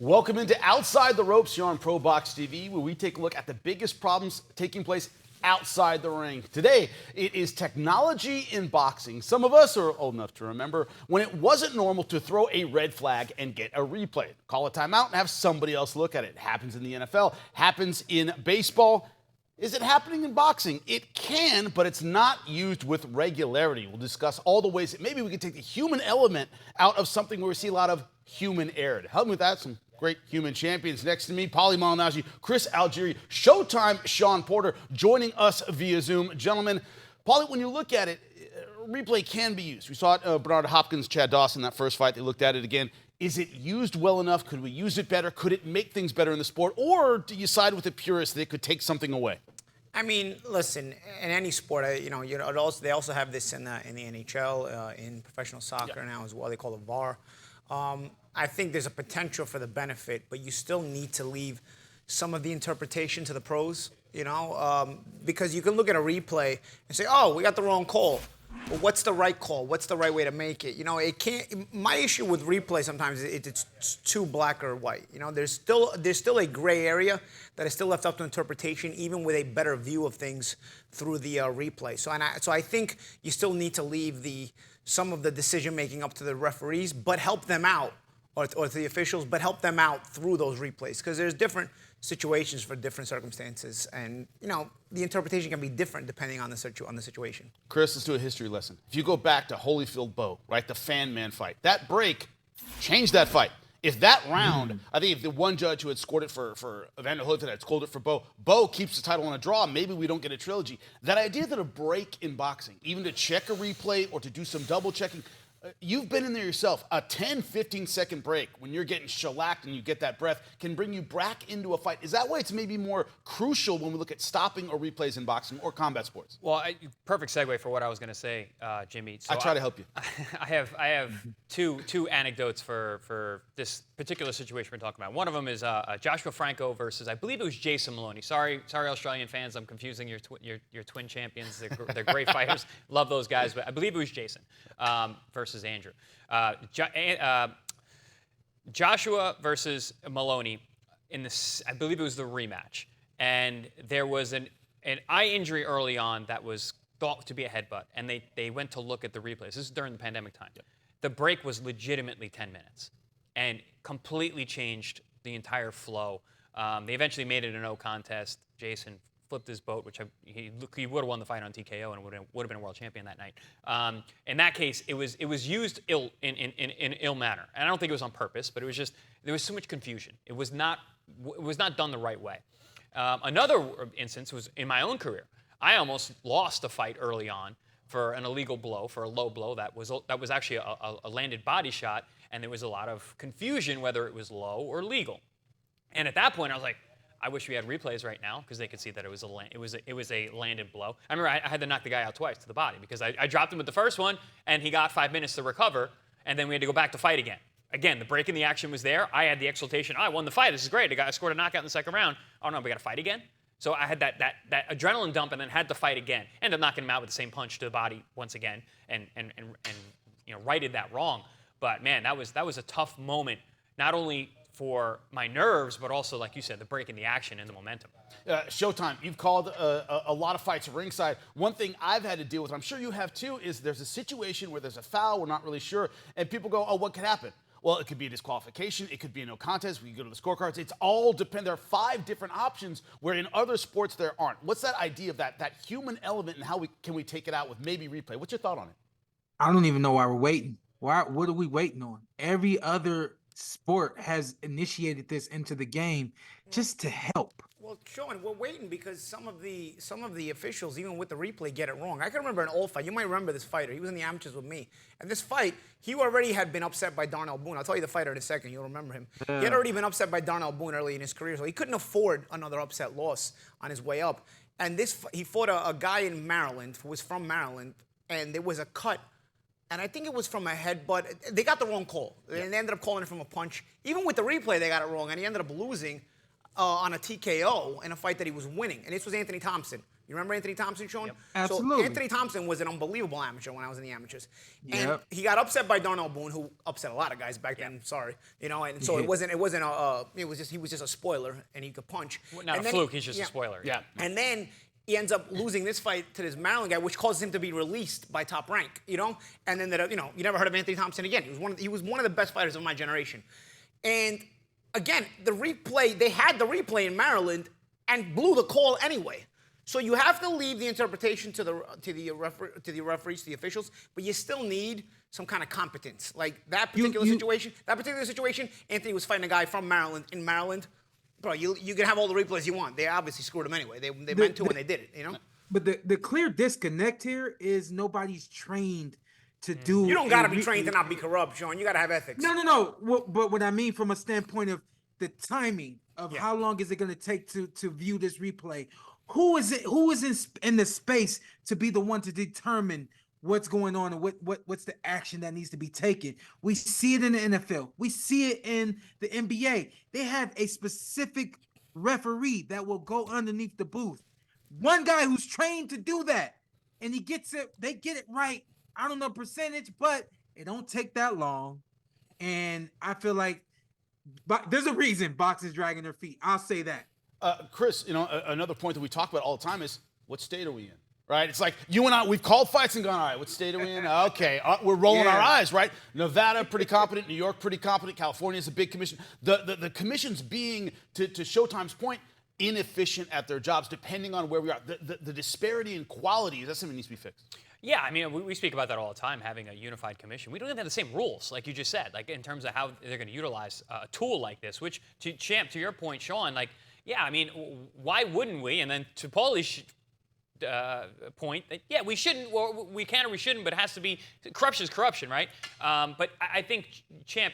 Welcome into Outside the Ropes here on ProBox TV, where we take a look at the biggest problems taking place outside the ring. Today, it is technology in boxing. Some of us are old enough to remember when it wasn't normal to throw a red flag and get a replay. Call a timeout and have somebody else look at it. It happens in the NFL, happens in baseball. Is it happening in boxing? It can, but it's not used with regularity. We'll discuss all the ways that maybe we can take the human element out of something where we see a lot of human error. To help me with that, some great human champions next to me: Paulie Malignaggi, Chris Algieri, Showtime Sean Porter, joining us via Zoom. Gentlemen, Paulie, when you look at it, replay can be used. We saw it, Bernard Hopkins, Chad Dawson, that first fight. They looked at it again. Is it used well enough? Could we use it better? Could it make things better in the sport? Or do you side with the purists that it could take something away? I mean, listen, in any sport, they also have this in the NHL, in professional soccer now as well. They call it VAR. I think there's a potential for the benefit, but you still need to leave some of the interpretation to the pros, because you can look at a replay and say, oh, we got the wrong call. Well, what's the right call? What's the right way to make it? It can't. My issue with replay sometimes is it's too black or white. There's still a gray area that is still left up to interpretation, even with a better view of things through the replay. So I think you still need to leave some of the decision making up to the referees, but help them out, or to the officials, but help them out through those replays, because there's different situations for different circumstances, and the interpretation can be different depending on the situation. Chris, let's do a history lesson. If you go back to Holyfield-Bowe, right, the Fan Man fight, that break changed that fight. If that round, I think if the one judge who had scored it for Evander Holyfield had scored it for Bowe keeps the title on a draw, maybe we don't get a trilogy. That idea that a break in boxing, even to check a replay or to do some double checking, you've been in there yourself. A 10, 15-second break when you're getting shellacked and you get that breath can bring you back into a fight. Is that why it's maybe more crucial when we look at stopping or replays in boxing or combat sports? Well, perfect segue for what I was going to say, Jimmy. So I try to help you. I have two anecdotes for this particular situation we're talking about. One of them is Joshua Franco versus, I believe it was Jason Maloney. Sorry, Australian fans, I'm confusing your twin champions. They're great fighters. Love those guys, but I believe it was Jason versus Andrew. Joshua versus Maloney I believe it was the rematch, and there was an eye injury early on that was thought to be a headbutt, and they went to look at the replays. This is during the pandemic time. Yep. The break was legitimately 10 minutes and completely changed the entire flow. They eventually made it a no contest. Jason flipped his boat, which he would have won the fight on TKO and would have been a world champion that night. In that case, it was used in ill manner, and I don't think it was on purpose, but it was just there was so much confusion. It was not done the right way. Another instance was in my own career. I almost lost a fight early on for an illegal blow, for a low blow that was actually a landed body shot, and there was a lot of confusion whether it was low or legal. And at that point, I was like, I wish we had replays right now because they could see that it was a landed blow. I remember I had to knock the guy out twice to the body because I dropped him with the first one, and he got 5 minutes to recover, and then we had to go back to fight again. Again, the break in the action was there. I had the exultation. I won the fight. This is great. I scored a knockout in the second round. Oh, no, we got to fight again? So I had that adrenaline dump and then had to fight again. Ended up knocking him out with the same punch to the body once again and righted that wrong. But, man, that was a tough moment, not only for my nerves, but also, like you said, the break in the action and the momentum. Showtime, you've called a lot of fights ringside. One thing I've had to deal with, I'm sure you have too, is there's a situation where there's a foul, we're not really sure, and people go, oh, what could happen? Well, it could be a disqualification. It could be a no contest. We can go to the scorecards. It's all depend. There are 5 different options where in other sports there aren't. What's that idea of that human element and how can we take it out with maybe replay? What's your thought on it? I don't even know why we're waiting. What are we waiting on? Every other sport has initiated this into the game just to help. Well, Sean, we're waiting because some of the officials, even with the replay, get it wrong. I can remember an old fight. You might remember this fighter. He was in the amateurs with me. And this fight, he already had been upset by Darnell Boone. I'll tell you the fighter in a second. You'll remember him. He had already been upset by Darnell Boone early in his career, so he couldn't afford another upset loss on his way up. And he fought a guy in Maryland who was from Maryland, and there was a cut. And I think it was from a headbutt. They got the wrong call. And they ended up calling it from a punch. Even with the replay, they got it wrong, and he ended up losing on a TKO in a fight that he was winning. And this was Anthony Thompson. You remember Anthony Thompson, Sean? Yep. Absolutely. So Anthony Thompson was an unbelievable amateur when I was in the amateurs. And Yep. he got upset by Darnell Boone, who upset a lot of guys back then. Sorry, you know. And so it was just he was just a spoiler, and he could punch. Not and a fluke. He's just a spoiler. Yeah. And then he ends up losing this fight to this Maryland guy, which causes him to be released by Top Rank, you know. And then you never heard of Anthony Thompson again. He was one of the best fighters of my generation. And again, they had the replay in Maryland and blew the call anyway. So you have to leave the interpretation to the referees, to the officials, but you still need some kind of competence. Like that particular situation, Anthony was fighting a guy from Maryland in Maryland. Bro, you can have all the replays you want. They obviously screwed him anyway. They meant to and they did it, you know? But the clear disconnect here is nobody's trained to do. You don't got to be trained to not be corrupt, Sean. You got to have ethics. No. But what I mean from a standpoint of the timing of how long is it going to take to view this replay? Who is in the space to be the one to determine what's going on and what's the action that needs to be taken? We see it in the NFL. We see it in the NBA. They have a specific referee that will go underneath the booth. One guy who's trained to do that, and he gets it. They get it right. I don't know percentage, but it don't take that long. And I feel like there's a reason boxing's dragging their feet. I'll say that. Chris, another point that we talk about all the time is what state are we in? Right? It's like you and I, we've called fights and gone, all right, what state are we in? Okay, we're rolling our eyes, right? Nevada, pretty competent. New York, pretty competent. California is a big commission. The commissions being, to Showtime's point, inefficient at their jobs, depending on where we are. The disparity in quality, is that something that needs to be fixed? Yeah, I mean, we speak about that all the time, having a unified commission. We don't even have the same rules, like you just said, like in terms of how they're going to utilize a tool like this, which, Champ, to your point, Sean, like, yeah, I mean, why wouldn't we? And then to Paulie's point, that, yeah, we shouldn't, or we can or we shouldn't, but it has to be, corruption is corruption, right? But I think, Champ,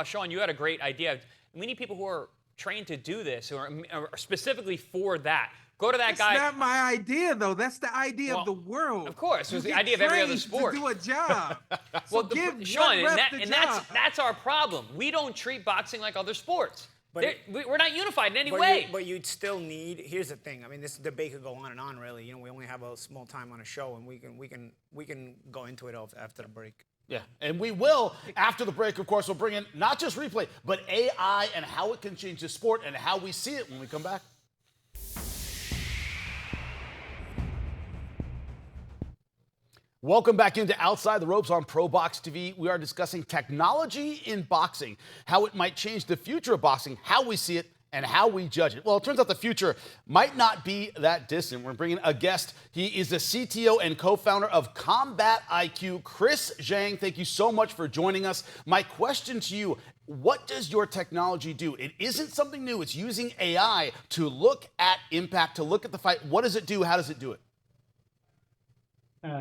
Sean, you had a great idea. We need people who are trained to do this, who are specifically for that. Go to that guy. That's not my idea, though. That's the idea of the world. Of course, it's the idea of every other sport. To do a job. Well, Sean, and that's our problem. We don't treat boxing like other sports. We're not unified in any way. But you'd still need. Here's the thing. I mean, this debate could go on and on. Really, we only have a small time on a show, and we can go into it after the break. Yeah, and we will after the break. Of course, we'll bring in not just replay, but AI and how it can change the sport and how we see it when we come back. Welcome back into Outside the Ropes on ProBox TV. We are discussing technology in boxing, how it might change the future of boxing, how we see it, and how we judge it. Well, it turns out the future might not be that distant. We're bringing a guest. He is the CTO and co-founder of Combat IQ, Chris Zhang. Thank you so much for joining us. My question to you, what does your technology do? It isn't something new. It's using AI to look at impact, to look at the fight. What does it do? How does it do it?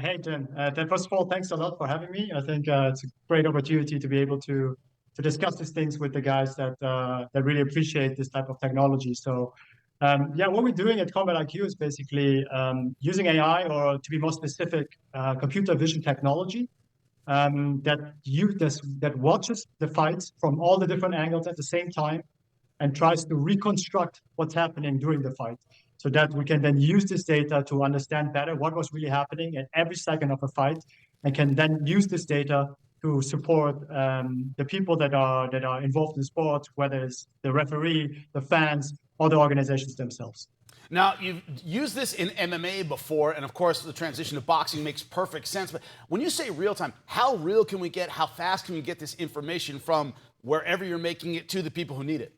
Hey, Tim. First of all, thanks a lot for having me. I think it's a great opportunity to be able to discuss these things with the guys that really appreciate this type of technology. So, what we're doing at Combat IQ is basically using AI, or to be more specific, computer vision technology that watches the fights from all the different angles at the same time and tries to reconstruct what's happening during the fight, so that we can then use this data to understand better what was really happening at every second of a fight, and can then use this data to support the people that are involved in the sport, whether it's the referee, the fans, or the organizations themselves. Now, you've used this in MMA before, and of course, the transition to boxing makes perfect sense. But when you say real time, how real can we get? How fast can we get this information from wherever you're making it to the people who need it?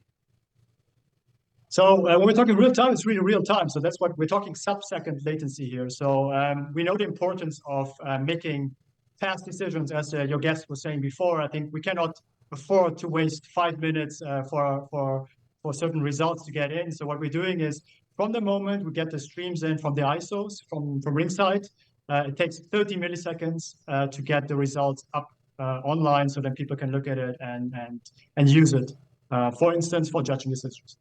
So when we're talking real time, it's really real time. So that's what we're talking, sub-second latency here. So we know the importance of making fast decisions, as your guest was saying before. I think we cannot afford to waste 5 minutes for certain results to get in. So what we're doing is, from the moment we get the streams in from the ISOs from ringside, it takes 30 milliseconds to get the results up online, so that people can look at it and use it, for instance, for judging decisions.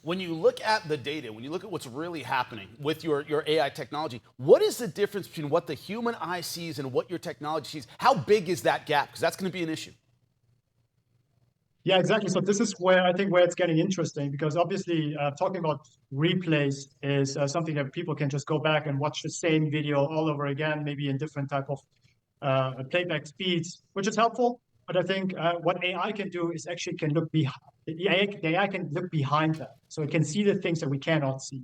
When you look at the data, when you look at what's really happening with your AI technology, what is the difference between what the human eye sees and what your technology sees? How big is that gap? Because that's going to be an issue. Yeah, exactly. So this is where I think where it's getting interesting, because obviously talking about replays is something that people can just go back and watch the same video all over again, maybe in different type of playback speeds, which is helpful. But I think what AI can do is actually can look behind. The AI can look behind that, so it can see the things that we cannot see.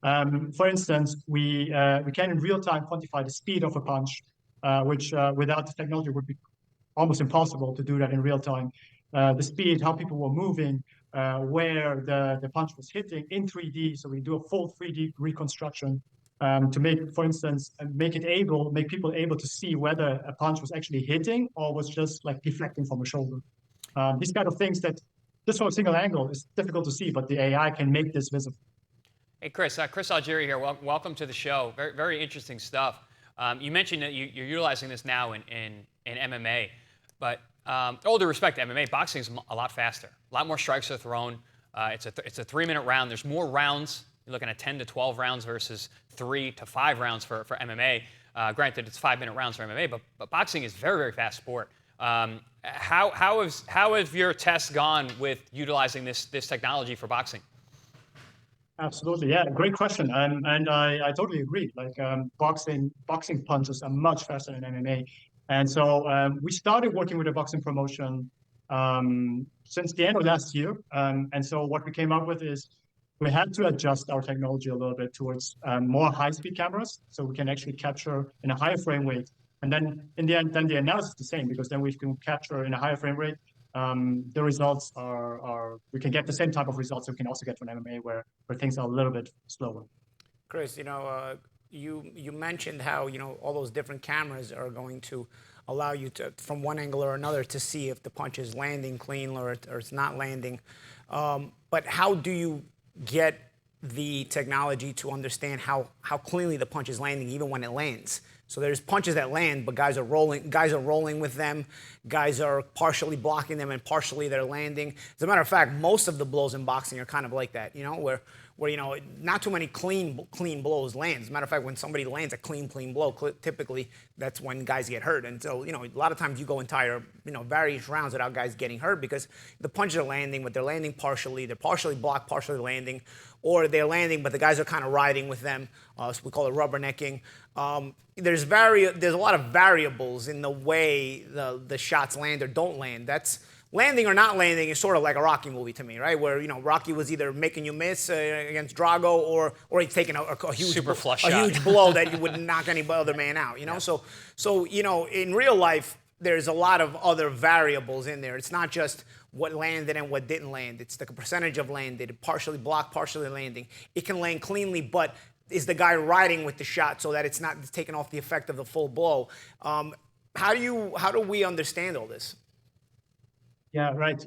For instance, we can in real time quantify the speed of a punch, which without the technology would be almost impossible to do that in real time. The speed, how people were moving, where the punch was hitting in 3D. So we do a full 3D reconstruction to make, for instance, make people able to see whether a punch was actually hitting or was just like deflecting from a shoulder. These kind of things that just from a single angle is difficult to see, but the AI can make this visible. Hey, Chris. Chris Algieri here. Welcome to the show. Very, very interesting stuff. You mentioned that you're utilizing this now in MMA, but all due respect to MMA, boxing is a lot faster. A lot more strikes are thrown. It's a 3-minute round. There's more rounds. You're looking at 10 to 12 rounds versus 3 to 5 rounds for MMA. Granted, it's 5-minute rounds for MMA, but boxing is very, very fast sport. How have your tests gone with utilizing this technology for boxing? Absolutely, yeah, great question, and I totally agree. Like boxing punches are much faster than MMA, and so we started working with a boxing promotion since the end of last year, and so what we came up with is we had to adjust our technology a little bit towards more high-speed cameras, so we can actually capture in a higher frame rate, and then in the end, then the analysis is the same because then we can capture in a higher frame rate. The results are we can get the same type of results that we can also get from MMA where things are a little bit slower. Chris, you mentioned how all those different cameras are going to allow you to, from one angle or another, to see if the punch is landing clean or it's not landing. But how do you get the technology to understand how cleanly the punch is landing even when it lands? So there's punches that land, but guys are rolling with them. Guys are partially blocking them and partially they're landing. As a matter of fact, most of the blows in boxing are kind of like that, where not too many clean blows land. As a matter of fact, when somebody lands a clean blow, typically that's when guys get hurt. And so, a lot of times you go entire, various rounds without guys getting hurt because the punches are landing, but they're landing partially. They're partially blocked, partially landing, or they're landing, but the guys are kind of riding with them. So we call it rubbernecking. There's a lot of variables in the way the shots land or don't land. That's landing or not landing is sort of like a Rocky movie to me, right? Where Rocky was either making you miss against Drago or he's taking a huge super flush a shot. Huge blow that you would knock any other man out. Yeah. So in real life there's a lot of other variables in there. It's not just what landed and what didn't land. It's the percentage of landed, partially blocked, partially landing. It can land cleanly, but is the guy riding with the shot so that it's not taking off the effect of the full blow? How do we understand all this? Yeah, right.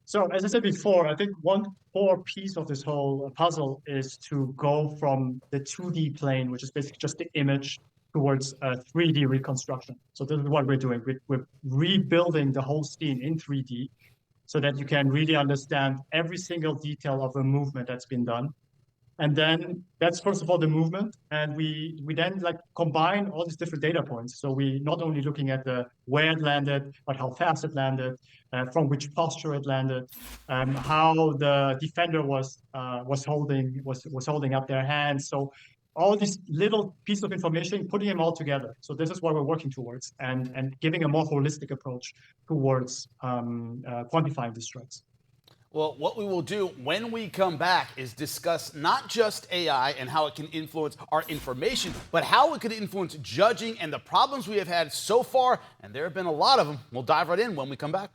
So as I said before, I think one core piece of this whole puzzle is to go from the 2D plane, which is basically just the image, towards a 3D reconstruction. So this is what we're doing. We're rebuilding the whole scene in 3D so that you can really understand every single detail of a movement that's been done. And then that's first of all the movement, and we then combine all these different data points. So we not only looking at the where it landed, but how fast it landed, from which posture it landed, how the defender was holding up their hands. So all these little pieces of information, putting them all together. So this is what we're working towards, and giving a more holistic approach towards quantifying the strikes. Well, what we will do when we come back is discuss not just AI and how it can influence our information, but how it could influence judging and the problems we have had so far. And there have been a lot of them. We'll dive right in when we come back.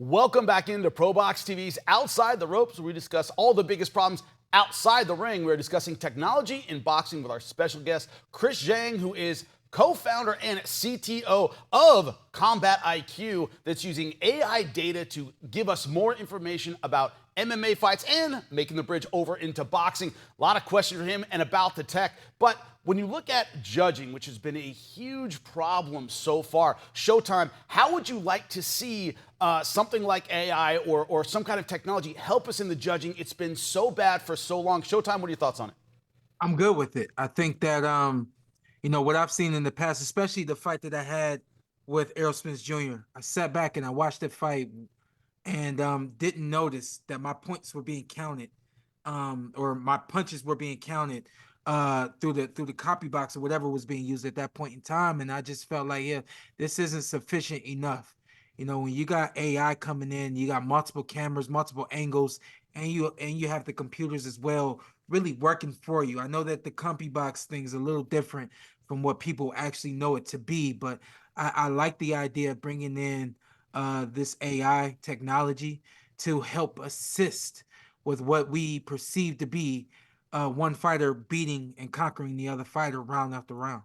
Welcome back into ProBox TV's Outside the Ropes, where we discuss all the biggest problems outside the ring. We're discussing technology in boxing with our special guest, Chris Zhang, who is co-founder and CTO of Combat IQ, that's using AI data to give us more information about MMA fights and making the bridge over into boxing. A lot of questions for him and about the tech. But when you look at judging, which has been a huge problem so far, Showtime, how would you like to see something like AI or some kind of technology help us in the judging? It's been so bad for so long. Showtime, what are your thoughts on it? I'm good with it. I think that You know, what I've seen in the past, especially the fight that I had with Errol Spence Jr., I sat back and I watched that fight and didn't notice that my points were being counted, or my punches were being counted through the copy box or whatever was being used at that point in time. And I just felt like, yeah, this isn't sufficient enough. You know, when you got AI coming in, you got multiple cameras, multiple angles, and you have the computers as well really working for you. I know that the copy box thing is a little different from what people actually know it to be, but I like the idea of bringing in this AI technology to help assist with what we perceive to be one fighter beating and conquering the other fighter round after round.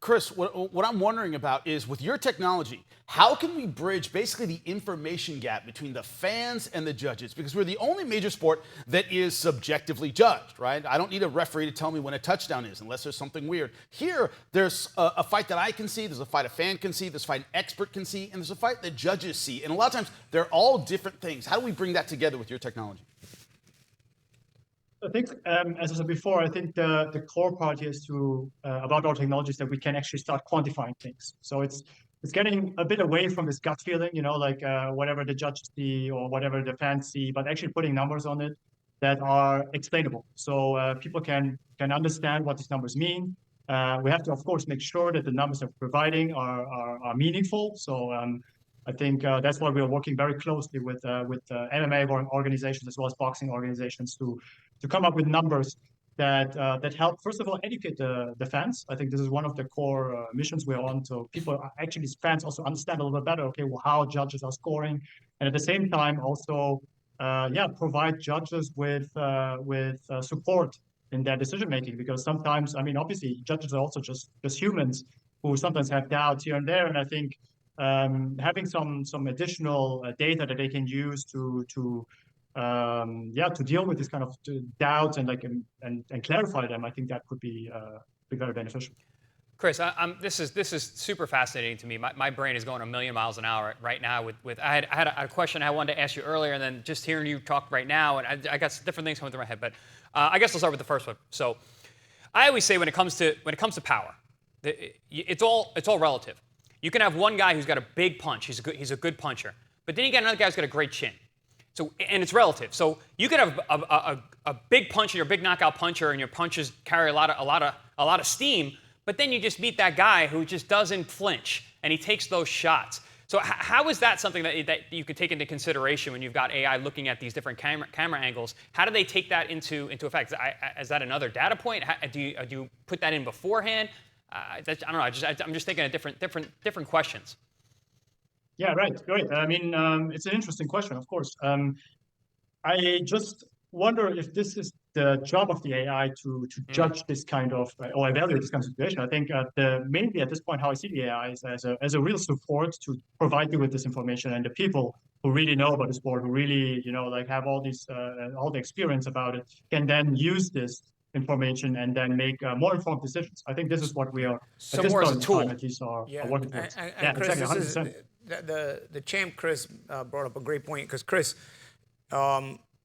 Chris, what I'm wondering about is with your technology, how can we bridge basically the information gap between the fans and the judges? Because we're the only major sport that is subjectively judged, right? I don't need a referee to tell me when a touchdown is unless there's something weird. Here, there's a fight that I can see, there's a fight a fan can see, there's a fight an expert can see, and there's a fight that judges see. And a lot of times, they're all different things. How do we bring that together with your technology? I think, as I said before, I think the core part here is to about our technology is that we can actually start quantifying things. So it's getting a bit away from this gut feeling, you know, like whatever the judges see or whatever the fans see, but actually putting numbers on it that are explainable. So people can understand what these numbers mean. We have to, of course, make sure that the numbers that we're providing are meaningful. So I think that's why we are working very closely with MMA organizations as well as boxing organizations to come up with numbers that help, first of all, educate the fans. I think this is one of the core missions we're on. So people, actually, fans also understand a little bit better, okay, well, how judges are scoring. And at the same time, also, provide judges with support in their decision making, because sometimes, I mean, obviously, judges are also just humans who sometimes have doubts here and there. And I think having some additional data that they can use to deal with this kind of doubts and and clarify them, I think that could be very beneficial. Chris, this is super fascinating to me. My brain is going a million miles an hour right now. I had a question I wanted to ask you earlier, and then just hearing you talk right now, and I got different things coming through my head. But I guess I'll start with the first one. So I always say when it comes to power, it's all relative. You can have one guy who's got a big punch. He's a good puncher, but then you got another guy who's got a great chin. So, and it's relative. So you could have a big punch and you're a big knockout puncher, and your punches carry a lot of steam. But then you just meet that guy who just doesn't flinch and he takes those shots. So how is that something that you could take into consideration when you've got AI looking at these different camera angles? How do they take that into effect? Is that another data point? Do you put that in beforehand? I don't know. I'm just thinking of different questions. Yeah, right. I mean, it's an interesting question, of course. I just wonder if this is the job of the AI to judge this kind of or evaluate this kind of situation. I think mainly at this point, how I see the AI is as a real support to provide you with this information, and the people who really know about the sport, who really like have all the experience about it, can then use this information and then make more informed decisions. I think this is what we are so at this more point as a tool. At least are working towards. And Chris, exactly, 100%. The champ Chris brought up a great point, because Chris,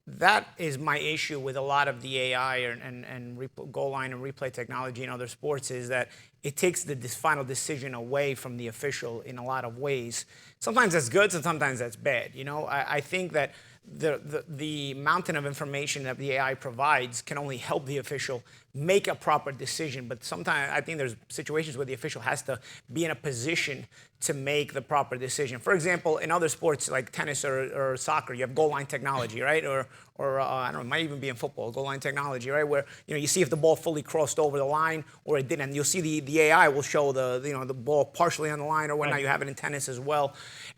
that is my issue with a lot of the AI and goal line and replay technology in other sports, is that it takes this final decision away from the official in a lot of ways. Sometimes that's good, and sometimes that's bad. I think that the mountain of information that the AI provides can only help the official make a proper decision. But sometimes I think there's situations where the official has to be in a position to make the proper decision. For example, in other sports like tennis or soccer, you have goal line technology, right? Or I don't know, it might even be in football, goal line technology, right? Where you see if the ball fully crossed over the line or it didn't. You'll see the AI will show the ball partially on the line or whatnot. Right. You have it in tennis as well.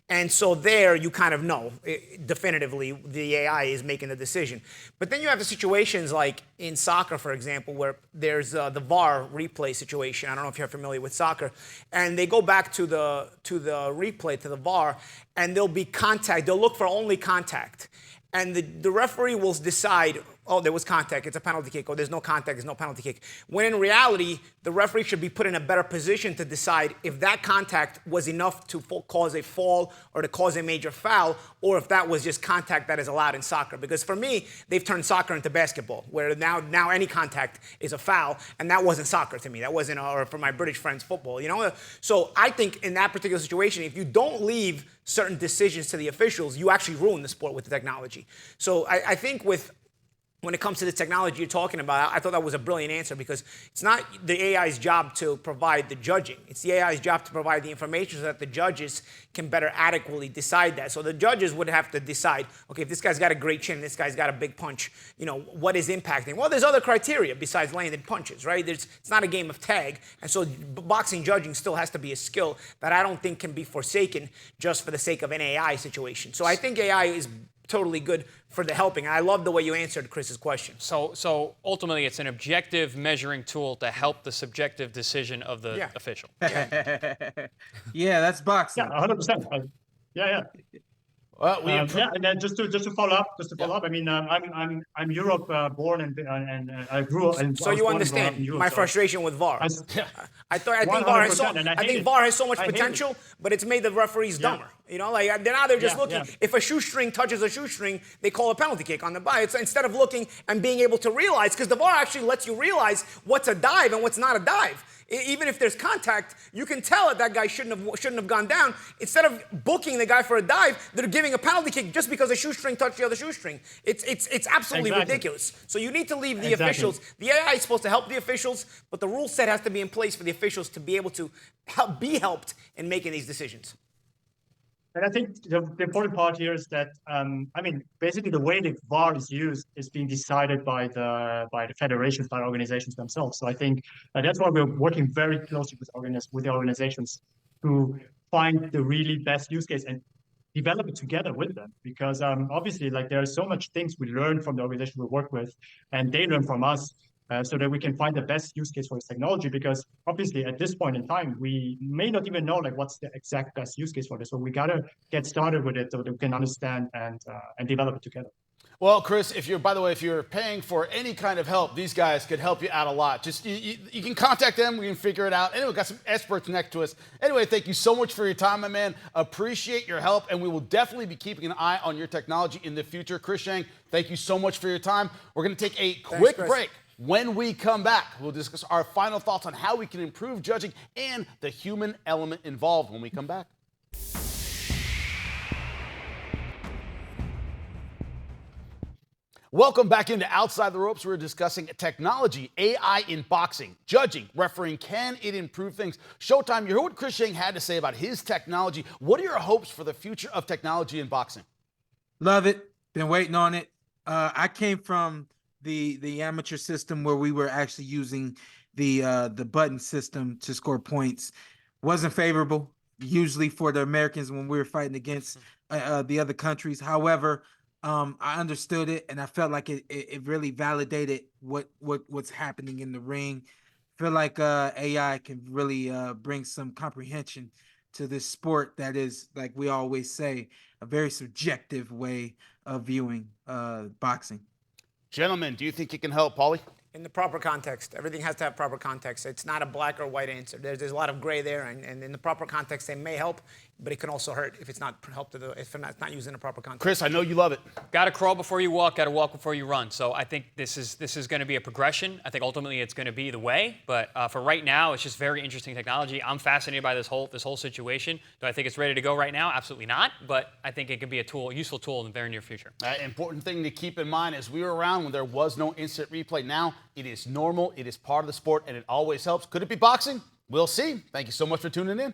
And so there you kind of know definitively the AI is making the decision. But then you have the situations like in soccer, for example, where there's the VAR replay situation. I don't know if you're familiar with soccer. And they go back to the replay, to the VAR, and there'll be contact. They'll look for only contact. And the referee will decide oh, there was contact, it's a penalty kick, or there's no contact, there's no penalty kick. When in reality, the referee should be put in a better position to decide if that contact was enough to cause a fall or to cause a major foul, or if that was just contact that is allowed in soccer. Because for me, they've turned soccer into basketball, where now any contact is a foul, and that wasn't soccer to me. That wasn't, or for my British friends, football, you know? So I think in that particular situation, if you don't leave certain decisions to the officials, you actually ruin the sport with the technology. So I think when it comes to the technology you're talking about, I thought that was a brilliant answer, because it's not the AI's job to provide the judging. It's the AI's job to provide the information so that the judges can better adequately decide that. So the judges would have to decide, okay, if this guy's got a great chin, this guy's got a big punch, you know, what is impacting? Well, there's other criteria besides landed punches, right? It's not a game of tag. And so boxing judging still has to be a skill that I don't think can be forsaken just for the sake of an AI situation. So I think AI is totally good for the helping. And I love the way you answered Chris's question. So ultimately, it's an objective measuring tool to help the subjective decision of the official. Yeah, that's boxing. Yeah, 100%. Yeah. Well, and then just to follow up, I mean, I'm Europe born and I grew up. And so you understand Europe, my frustration with VAR. I think VAR has so much potential, but it's made the referees dumber. You know, like now they're just looking. If a shoestring touches a shoestring, they call a penalty kick on the bye. It's instead of looking and being able to realize, because the VAR actually lets you realize what's a dive and what's not a dive. Even if there's contact, you can tell that guy shouldn't have gone down. Instead of booking the guy for a dive, they're giving a penalty kick just because a shoestring touched the other shoestring. It's absolutely ridiculous. So you need to leave the officials. The AI is supposed to help the officials, but the rule set has to be in place for the officials to be able to be helped in making these decisions. And I think the important part here is that, I mean, basically the way the VAR is used is being decided by the federations, by organizations themselves. So I think that's why we're working very closely with the organizations to find the really best use case and develop it together with them. Because obviously, like, there are so much things we learn from the organization we work with, and they learn from us. So that we can find the best use case for this technology, because obviously at this point in time, we may not even know like what's the exact best use case for this. So we gotta get started with it so that we can understand and develop it together. Well, Chris, if you're paying for any kind of help, these guys could help you out a lot. Just you can contact them. We can figure it out. Anyway, we've got some experts next to us. Anyway, thank you so much for your time, my man. Appreciate your help, and we will definitely be keeping an eye on your technology in the future. Chris Shang, thank you so much for your time. We're going to take a quick break. When we come back, we'll discuss our final thoughts on how we can improve judging and the human element involved when we come back. Welcome back into Outside the Ropes. We're discussing technology, AI in boxing, judging, refereeing. Can it improve things? Showtime, you heard what Chris Shang had to say about his technology. What are your hopes for the future of technology in boxing? Love it. Been waiting on it. I came from the amateur system where we were actually using the button system to score points. Wasn't favorable usually for the Americans when we were fighting against the other countries. However, I understood it, and I felt like it really validated what's happening in the ring. I feel like AI can really bring some comprehension to this sport that is, like we always say, a very subjective way of viewing boxing. Gentlemen, do you think it can help, Paulie? In the proper context. Everything has to have proper context. It's not a black or white answer. There's a lot of gray there, and in the proper context, they may help, but it can also hurt if it's not if it's not used in a proper context. Chris, I know you love it. Got to crawl before you walk. Got to walk before you run. So I think this is going to be a progression. I think ultimately it's going to be the way. But for right now, it's just very interesting technology. I'm fascinated by this whole situation. Do I think it's ready to go right now? Absolutely not. But I think it could be a useful tool in the very near future. Important thing to keep in mind is we were around when there was no instant replay. Now it is normal. It is part of the sport, and it always helps. Could it be boxing? We'll see. Thank you so much for tuning in.